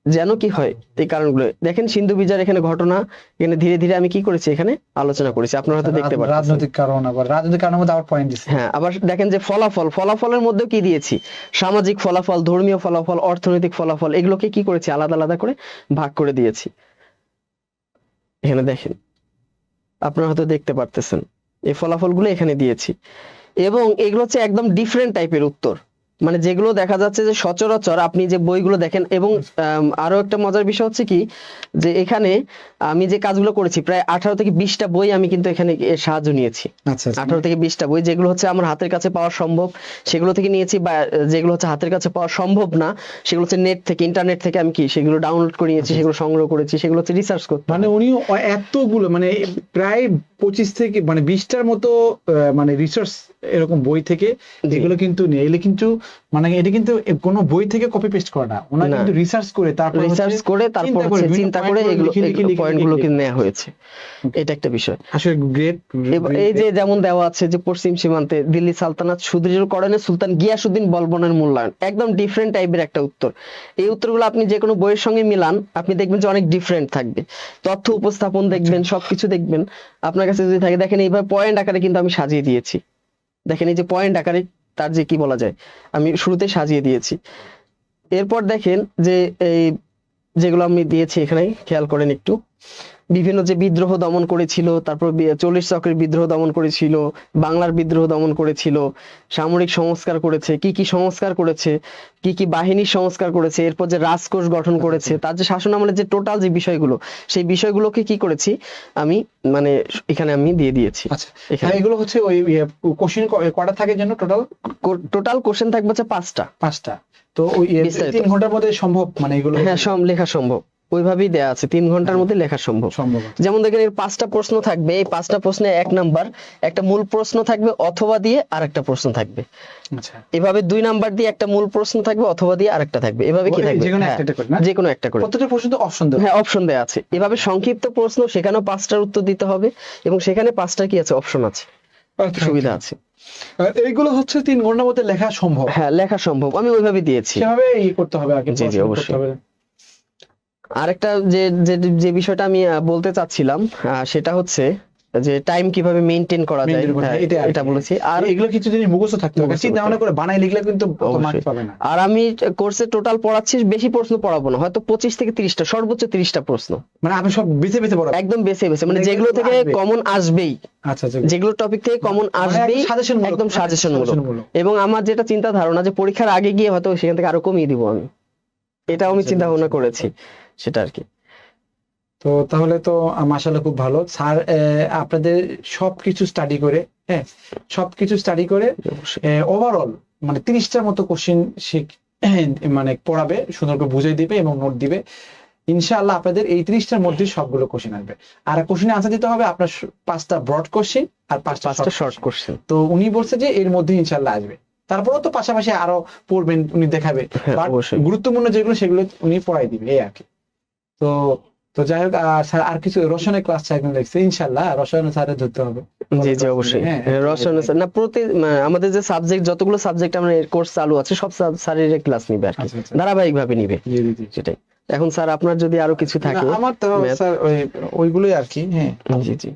যেন কি হয় এই কারণগুলো দেখেন, সিন্ধু বিজয়ের এখানে ঘটনা, এখানে ধীরে ধীরে আমি কি করেছি এখানে আলোচনা করেছি, আপনারা হয়তো দেখতে পাচ্ছেন। রাজনৈতিক কারণ, আবার রাজনৈতিক কারণের মধ্যে আবার পয়েন্ট দিচ্ছে। হ্যাঁ, আবার দেখেন যে ফলাফলের মধ্যেও কি দিয়েছি, সামাজিক ফলাফল, ধর্মীয় ফলাফল, অর্থনৈতিক ফলাফল, এগুলোকে কি করেছি আলাদা আলাদা করে ভাগ করে দিয়েছি। এখানে দেখেন, আপনারা হয়তো দেখতে পারতেছেন এই ফলাফলগুলো এখানে দিয়েছি, এবং এগুলো হচ্ছে একদম ডিফারেন্ট টাইপের উত্তর, মানে যেগুলো দেখা যাচ্ছে যে সচরাচর আপনি যে বইগুলো দেখেন। এবং আরো একটা মজার বিষয় হচ্ছে কি, যে এখানে আমি যে কাজগুলো করেছি প্রায় 18 থেকে 20টা বই আমি কিন্তু এখানে এর সাহায্য নিয়েছি। আচ্ছা, 18 থেকে 20টা বই, যেগুলো হচ্ছে আমার হাতের কাছে পাওয়া সম্ভব সেগুলো থেকে নিয়েছি, বা যেগুলো হচ্ছে হাতের কাছে পাওয়া সম্ভব না সেগুলো হচ্ছে নেট থেকে, ইন্টারনেট থেকে আমি কি সেগুলো ডাউনলোড করে নিয়েছি, সেগুলো সংগ্রহ করেছি, সেগুলো হচ্ছে রিসার্চ করতে। মানে উনি এতগুলো মানে প্রায় 25 থেকে মানে 20টার মতো মানে রিসার্চ এরকম বই থেকে যেগুলো কিন্তু নেই, এগুলো কিন্তু মানে এটা কিন্তু কোনো বই থেকে কপি পেস্ট করা না, ওনারা না। কিন্তু রিসার্চ করে তারপর হচ্ছে চিন্তা করে এগুলো পয়েন্টগুলো কিন্তু নেওয়া হয়েছে। এটা একটা বিষয় আসলে গ্রেট। এই যে যেমন দেওয়া আছে যে পশ্চিম সীমান্তে দিল্লি সালতানাত সুদৃঢ়করণে সুলতান গিয়াসউদ্দিন বলবনের মূল্যায়ন, একদম ডিফারেন্ট টাইপের একটা উত্তর। এই উত্তরগুলো আপনি যে কোনো বইয়ের সঙ্গে মিলান, আপনি দেখবেন যে অনেক ডিফারেন্ট থাকবে, তথ্য উপস্থাপন দেখবেন, সবকিছু দেখবেন আপনার কাছে যদি থাকে। দেখেন এইভাবে পয়েন্ট আকারে কিন্তু আমি সাজিয়ে দিয়েছি, দেখেন এই যে পয়েন্ট আকারে তার যে কি বলা যায় আমি শুরুতে সাজিয়ে দিয়েছি। এরপর দেখেন যে এই যেগুলো আমি দিয়েছি এখানে খেয়াল করেন একটু, বিভিন্ন যে বিদ্রোহ দমন করেছিল, তারপর 40 চক্রের বিদ্রোহ দমন করেছিল, বাংলার বিদ্রোহ দমন করেছিল, সামরিক সংস্কার করেছে, কি কি সংস্কার করেছে, কি কি বাহিনীর সংস্কার করেছে, এরপর যে রাজকোষ গঠন করেছে, তার যে শাসন আমলের যে টোটাল যে বিষয়গুলো, সেই বিষয়গুলোকে কি করেছি আমি মানে এখানে আমি দিয়ে দিয়েছি। আচ্ছা, এখানে এগুলো হচ্ছে ওই কোশ্চেন কয়টা থাকে যেন টোটাল কোশ্চেন থাকবে হচ্ছে 5টা। তো ওই 3 ঘন্টার মধ্যে সম্ভব মানে এগুলো? হ্যাঁ, সব লেখা সম্ভব, ওইভাবেই দেয়া আছে 3 ঘন্টার মধ্যে লেখা সম্ভব। যেমন দেখেন এর 5টা প্রশ্ন থাকবে, এই 5টা প্রশ্নে 1 নাম্বার একটা মূল প্রশ্ন থাকবে অথবা দিয়ে আরেকটা প্রশ্ন থাকবে। আচ্ছা, এভাবে 2 নাম্বার দিয়ে একটা মূল প্রশ্ন থাকবে অথবা দিয়ে আরেকটা থাকবে, এভাবে কি থাকবে যে কোনো একটা করে প্রত্যেকটা প্রশ্ন তো অপশন দেওয়া। হ্যাঁ, অপশন দেয়া আছে। এভাবে সংক্ষিপ্ত প্রশ্ন, সেখানেও 5টার উত্তর দিতে হবে, এবং সেখানে 5টা কি আছে অপশন আছে, সুবিধা আছে। এইগুলো হচ্ছে 3 ঘন্টার মধ্যে লেখা সম্ভব? হ্যাঁ, লেখা সম্ভব, আমি ওইভাবে দিয়েছি। সেভাবে করতে হবে আগে। জি জি, অবশ্যই। আরেকটা যে যে যে বিষয়টা আমি বলতে চাচ্ছিলাম সেটা হচ্ছে যে টাইম কিভাবে মেইনটেইন করা যায়, এটা বলেছি। আর এগুলো কিছু জিনিস মুখস্থ থাকতে হবে, চিন্তা ভাবনা করে বানাই লিখলে কিন্তু মার্ক পাবে না। আর আমি কোর্সে টোটাল পড়াচ্ছি, বেশি প্রশ্ন পড়াবো না, হয়তো 25 থেকে 30টা, সর্বোচ্চ 30টা প্রশ্ন, মানে আমি সব বেছে বেছে পড়াবো, একদম বেছে বেছে, মানে যেগুলো থেকে কমন আসবেই। আচ্ছা, যেগুলো টপিক থেকে কমন আসবেই একদম সাজেশনমূলক। এবং আমার যেটা চিন্তা ধারণা যে পরীক্ষার আগে গিয়ে হয়তো সেখান থেকে আরো কমিয়ে দিব আমি, এটাও আমি চিন্তা ভাবনা করেছি, সেটা আর কি। তো তাহলে তো মাশাআল্লাহ খুব ভালো স্যার, আপনাদের সবকিছু স্টাডি করে, হ্যাঁ সবকিছু স্টাডি করে ওভারঅল মানে 30টার মতো কোশ্চেন মানে পড়াবে, সুন্দর করে বুঝিয়ে দিবে এবং নোট দিবে। ইনশাআল্লাহ আপনাদের এই 30টার মধ্যে সবগুলো কোশ্চেন আসবে। আর কোশ্চেনে আনসার দিতে হবে আপনার 5টা ব্রড কোশ্চেন আর 5টা শর্ট কোশ্চেন। তো উনি বলছে যে এর মধ্যে ইনশাআল্লাহ আসবে, তারপরেও তো পাশাপাশি আরো পড়বেন, উনি দেখাবে, গুরুত্বপূর্ণ যেগুলো সেগুলো উনি পড়াই দিবে, এই আর কি। তো তো যাই হোক, স্যার আর কিছু রসায়নের ক্লাস চাইবেন দেখছি, ইনশাআল্লাহ রসায়ন স্যারে ধরতে হবে। জি জি, অবশ্যই। রসায়ন না, প্রতি আমাদের যে সাবজেক্ট, যতগুলো সাবজেক্ট আমরা কোর্স চালু আছে সব স্যারের ক্লাস নিবে আর কি, ধারাবাহিক ভাবে নিবে। সেটাই। এখন স্যার আপনার যদি আরো কিছু থাকে? আমার তো স্যার ওইগুলোই আর কি। হ্যাঁ, জি জি।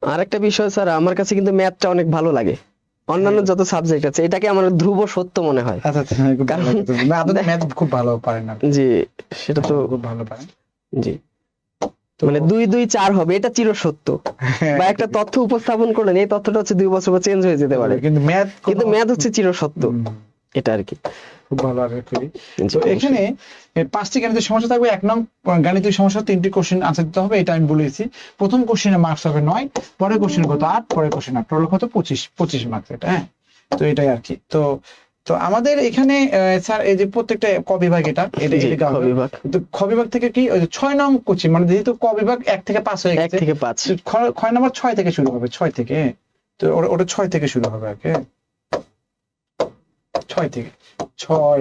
আরেকটা বিষয় স্যার, আমার কাছে কিন্তু ম্যাথটা অনেক ভালো লাগে, অন্যান্য যত সাবজেক্ট আছে এটাকে আমার ধ্রুব সত্য মনে হয়। কারণ ম্যাথ খুব ভালো পারেন না। জি, সেটা তো খুব ভালো পারেন। জি, মানে 2 2 4 হবে, এটা চিরসত্য। বা একটা তথ্য উপস্থাপন করলেন, এই তথ্যটা হচ্ছে 2 বছর পর চেঞ্জ হয়ে যেতে পারে, কিন্তু ম্যাথ হচ্ছে চিরসত্য, এটা আর কি। খুব ভালো আর কি। তো এখানে 5টি গাণিতিক সমস্যা থাকবে। 1 নং গাণিতিক সমস্যা 3টি কোশ্চেন আনসার দিতে হবে, এটা আমি বলেছি। প্রথম কোশ্চেনে মার্কস হবে 9, পরের কোশ্চেন কত 8, পরের কোশ্চেন 8, টোটাল কত 25 মার্কস এটা। হ্যাঁ, তো এটাই আর কি। তো আমাদের এখানে স্যার এই যে প্রত্যেকটা ক বিভাগ, এটা খ বিভাগ থেকে কি 6 নং কোচিং, মানে যেহেতু ক বিভাগ 1 থেকে 5 হয়ে গেছে, 1 থেকে 5 খ নাম্বার 6 থেকে শুরু হবে, 6 থেকে। তো ওটা 6 থেকে শুরু হবে আর কি, 6 থেকে 6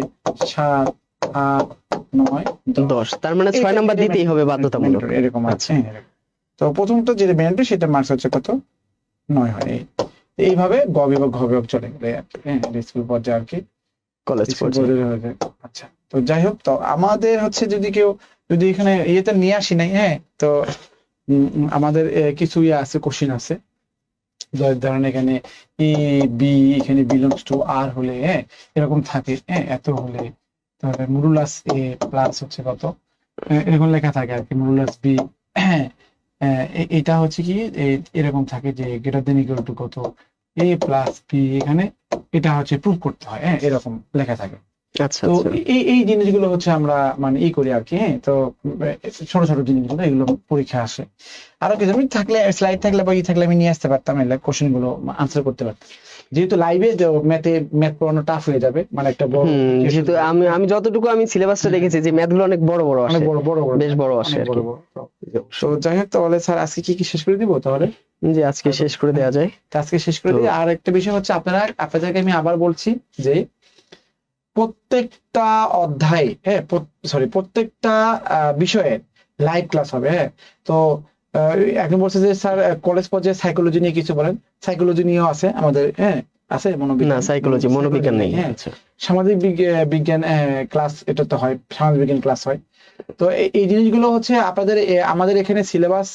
7 8 9 10, তার মানে 6 নাম্বার দিতেই হবে বাধ্যতামূলক, এরকম আছে। তো প্রথমটা যে ম্যান্ডেটরি, সেটা মার্কস হচ্ছে কত 9 হয়। এইভাবে গ বিভাগ ঘ বিভাগ চলে গেলে স্কুল পর্যায়ে আর কি। কলেজ স্কুল পর্যায়ে। পর্যায়ে হয়ে যায়। আচ্ছা, তো যাই হোক, তো আমাদের হচ্ছে যদি কেউ যদি এখানে ইয়েতে নিয়ে আসি নাই, হ্যাঁ, তো আমাদের কিছু ইয়ে আছে, কোশ্চিন আছে। ধরেন এখানে এ বি, এখানে বিলংস টু আর হলে, হ্যাঁ, এরকম থাকে, হ্যাঁ, এত হলে তাহলে মডুলাস এ প্লাস হচ্ছে কত, এরকম লেখা থাকে আর কি, মডুলাস বি। হ্যাঁ, এটা হচ্ছে কি এরকম থাকে যে গ্রেটার দেন ইকুয়াল টু কত, এ প্লাস বি, এখানে এটা হচ্ছে প্রুভ করতে হয়, হ্যাঁ, এরকম লেখা থাকে। আচ্ছা তো আচ্ছা। এই জিনিসগুলো হচ্ছে আমরা মানে করি আর কি, হ্যাঁ। তো ছোট ছোট জিনিসগুলো এগুলো পরীক্ষা আসে। আরো কিছু আমি থাকলে, স্লাইড থাকলে বা ই থাকলে আমি নিয়ে আসতে পারতাম, এগুলো কোশ্চেন গুলো আনসার করতে পারতাম। যেহেতু লাইভে ম্যাথ পড়ানো টাফ হয়ে যাবে, মানে একটা বড় যেহেতু আমি যতটুকু আমি সিলেবাসটা দেখেছি যে ম্যাথগুলো অনেক বড় বড় অনেক আসে, বড় বড় বেশ বড় আসে অনেক আর বড় কি। বড়। তো যাই হোক, তাহলে স্যার আজকে কি শেষ করে দিব তাহলে? যে আজকে শেষ করে দেওয়া যায়। তো আজকে শেষ করে দিই। আর একটা বিষয় হচ্ছে আপনাদেরকে আমি আবার বলছি যে প্রত্যেকটা অধ্যায়, হ্যাঁ, সরি, প্রত্যেকটা বিষয়ের লাইভ ক্লাস হবে, হ্যাঁ। তো এখন বলছে যে স্যার কলেজ পর্যায়ে সাইকোলজি নিয়ে কিছু বলেন, সাইকোলজি নিয়েও আছে আমাদের, হ্যাঁ, আছে না, মনোবিজ্ঞান, সাইকোলজি মনোবিজ্ঞান নেই। হ্যাঁ, আচ্ছা সামাজিক বিজ্ঞান ক্লাস, এটা তো হয়, সামাজিক বিজ্ঞান ক্লাস হয়। তো এই জিনিসগুলো হচ্ছে আপনাদের আমাদের এখানে সিলেবাস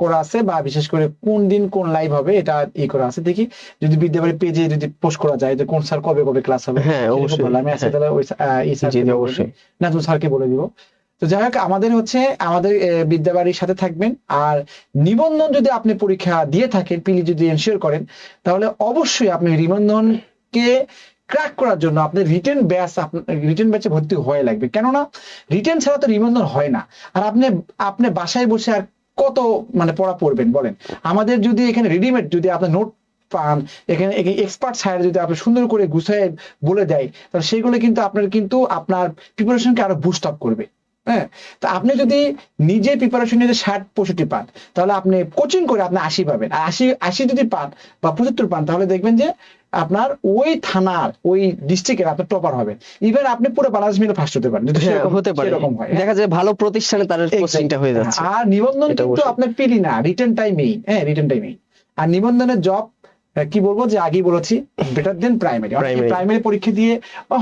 করা আছে, বা বিশেষ করে কোন দিন কোন লাইভ হবে এটা করা আছে। দেখি যদি বিদ্যাবাড়ি পেজে যদি পোস্ট করা যায় যে কোন স্যার কবে কবে ক্লাস হবে, হ্যাঁ সেটা খুব অবশ্যই। ভালো। আমি আজকে তাহলে ওই জি জি অবশ্যই। নাজমুল স্যারকে বলে দিব। তো যাই হোক, আমাদের হচ্ছে আমাদের বিদ্যাবাড়ির সাথে থাকবেন। আর নিবন্ধন যদি আপনি পরীক্ষা দিয়ে থাকেন, পিলি যদি এনশিওর করেন, তাহলে অবশ্যই আপনি নিবন্ধনকে ক্র্যাক করার জন্য আপনার রিটেন ব্যাচে ভর্তি হয়ে লাগবে। কেননা রিটেন ছাড়া তো নিবন্ধন হয় না। আর আপনি বাসায় বসে আর কত মানে পড়া পড়বেন বলেন? আমাদের যদি এখানে রেডিমেড যদি আপনার নোট পান, এখানে এক্সপার্ট স্যার যদি আপনি সুন্দর করে গুছায় বলে দেয়, তাহলে সেগুলো কিন্তু আপনার প্রিপারেশনকে আরো বুস্ট আপ করবে, হ্যাঁ। তা আপনি যদি নিজে প্রিপারেশন নিয়ে 60-65 পান, তাহলে আপনি কোচিং করে আপনি 80 পাবেন। আর 80 যদি পান বা 75 পান, তাহলে দেখবেন যে আপনার ওই থানার ওই ডিস্ট্রিক্টের আপনি টপার হবেন। ইভেন আপনি পুরো বাংলাদেশ মিলে ফার্স্ট হতে পারেন, যদি হ্যাঁ হতে পারে, সেরকম হয়, হ্যাঁ। দেখা যায় ভালো প্রতিষ্ঠানে তার পোস্টিংটা হয়ে যাচ্ছে। আর নিবন্ধন এটা কিন্তু অবশ্যই। আপনার পিলি না, রিটেন টাইমেই, হ্যাঁ, রিটেন টাইমেই। আর নিবন্ধনের জব কি বলবো, যে আগেই বলেছি, বেটার দেন প্রাইমারি। Primary। প্রাইমারি পরীক্ষা দিয়ে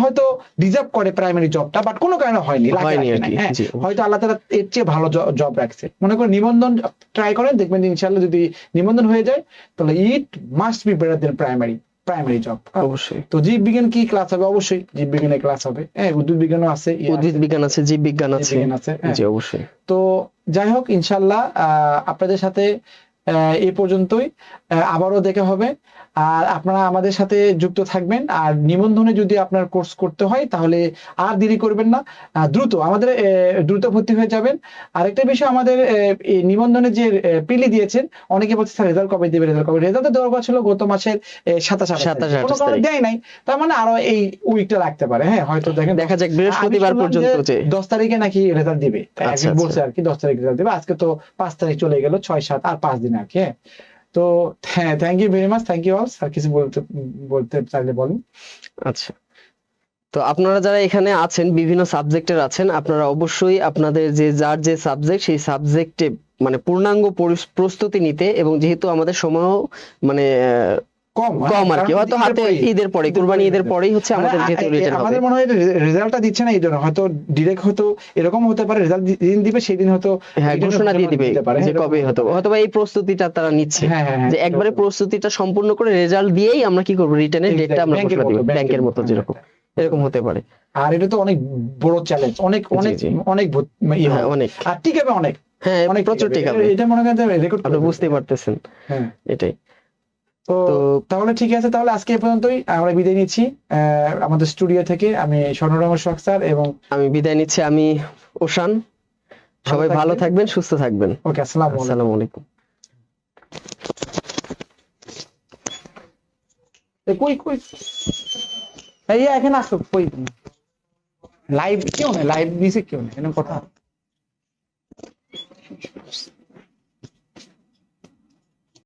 হয়তো ডিজার্ভ করে প্রাইমারি জবটা, বাট কোনো কারণে হয়নি, হয়নি আর কি। হ্যাঁ। জি হয়তো আল্লাহ তাআলা এর চেয়ে ভালো জব রাখছে। মনে করেন নিবন্ধন ট্রাই করেন, দেখবেন যে ইনশাআল্লাহ যদি নিবন্ধন হয়ে যায়, তাহলে it must be better then primary job. অবশ্যই। তো জীববিজ্ঞান কি ক্লাস হবে? অবশ্যই জীববিজ্ঞানের ক্লাস হবে, হ্যাঁ। উদ্ভিদ বিজ্ঞানও আছে, উদ্ভিদ বিজ্ঞান আছে, জীব বিজ্ঞান আছে। জীববিজ্ঞান আছে, হ্যাঁ। জি অবশ্যই। তো যাই হোক, ইনশাল্লাহ আপনাদের সাথে এই পর্যন্তই। আবারও দেখা হবে। আর আপনারা আমাদের সাথে যুক্ত থাকবেন। আর নিবন্ধনে যদি আপনার কোর্স করতে হয়, তাহলে আর দেরি করবেন না, দ্রুত ভর্তি হয়ে যাবেন। আরেকটা বিষয়, আমাদের এই নিবন্ধনে যে পিলি দিয়েছেন, অনেকে বলছে স্যার রেজাল্ট কবে দেবে, রেজাল্ট দেওয়ার কথা ছিল গত মাসের 27-28 কোনো কারণে দেয় নাই। তার মানে আরো এই উইকটা লাগতে পারে, হ্যাঁ। হয়তো দেখা যাক বৃহস্পতিবার পর্যন্ত যে 10 তারিখে নাকি রেজাল্ট দিবে, আচ্ছা, একদিন বলছে আর কি 10 তারিখ রেজাল্ট দিবে। আজকে তো 5 তারিখ চলে গেল, 6-7 আর 5 দিন আর কি, হ্যাঁ। তো হ্যাঁ, thank you very much, thank you all. Sir কিছু বলতে চাইলে বলুন। আচ্ছা, তো আপনারা যারা এখানে আছেন, বিভিন্ন সাবজেক্টের আছেন, আপনারা অবশ্যই আপনাদের যার যে সাবজেক্ট, সেই সাবজেক্টে মানে পূর্ণাঙ্গ প্রস্তুতি নিতে, এবং যেহেতু আমাদের সময়ও মানে কম আর কি, হয়তো হাতে ঈদের পরে, কুরবানি ঈদের পরেই হচ্ছে আমাদের যেহেতু রিটেন হবে। আমাদের মনে হয় রেজাল্টটা দিচ্ছে না এই জন্য, হয়তো ডিরেক্ট হয়তো এরকম হতে পারে, রেজাল্ট দিন দিবে সেই দিন হয়তো হ্যাঁ ঘোষণা দিয়ে দিবে যে কবে হয়তো, অথবা এই প্রস্তুতিটা তারা নিচ্ছে, যে একবারে প্রস্তুতিটা সম্পূর্ণ করে রেজাল্ট দিয়েই আমরা কি করব, রিটেনের ডেটটা আমরা ঘোষণা দিব, ব্যাংকের মতো যেরকম, এরকম হতে পারে। আর এটা তো অনেক বড় চ্যালেঞ্জ, অনেক অনেক, আর ঠিক আছে, অনেক, হ্যাঁ অনেক প্রচুর ঠিক আছে, এটা মনে করেন রেকর্ড আপনি বুঝতে পারতেছেন, হ্যাঁ এটাই। তো তাহলে ঠিক আছে, তাহলে আজকে এই পর্যন্তই, আমরা বিদায় নিচ্ছি আমাদের স্টুডিও থেকে। আমি স্বর্ণরঙ্গ শখ স্যার, এবং আমি বিদায় নিচ্ছি, আমি ওশান। সবাই ভালো থাকবেন, সুস্থ থাকবেন। ওকে, আসসালামু আলাইকুম। কই এই এখানে আসো, কই লাইভ কেউ নেই, লাইভ দিছে কেউ নেই, এরকম কথা।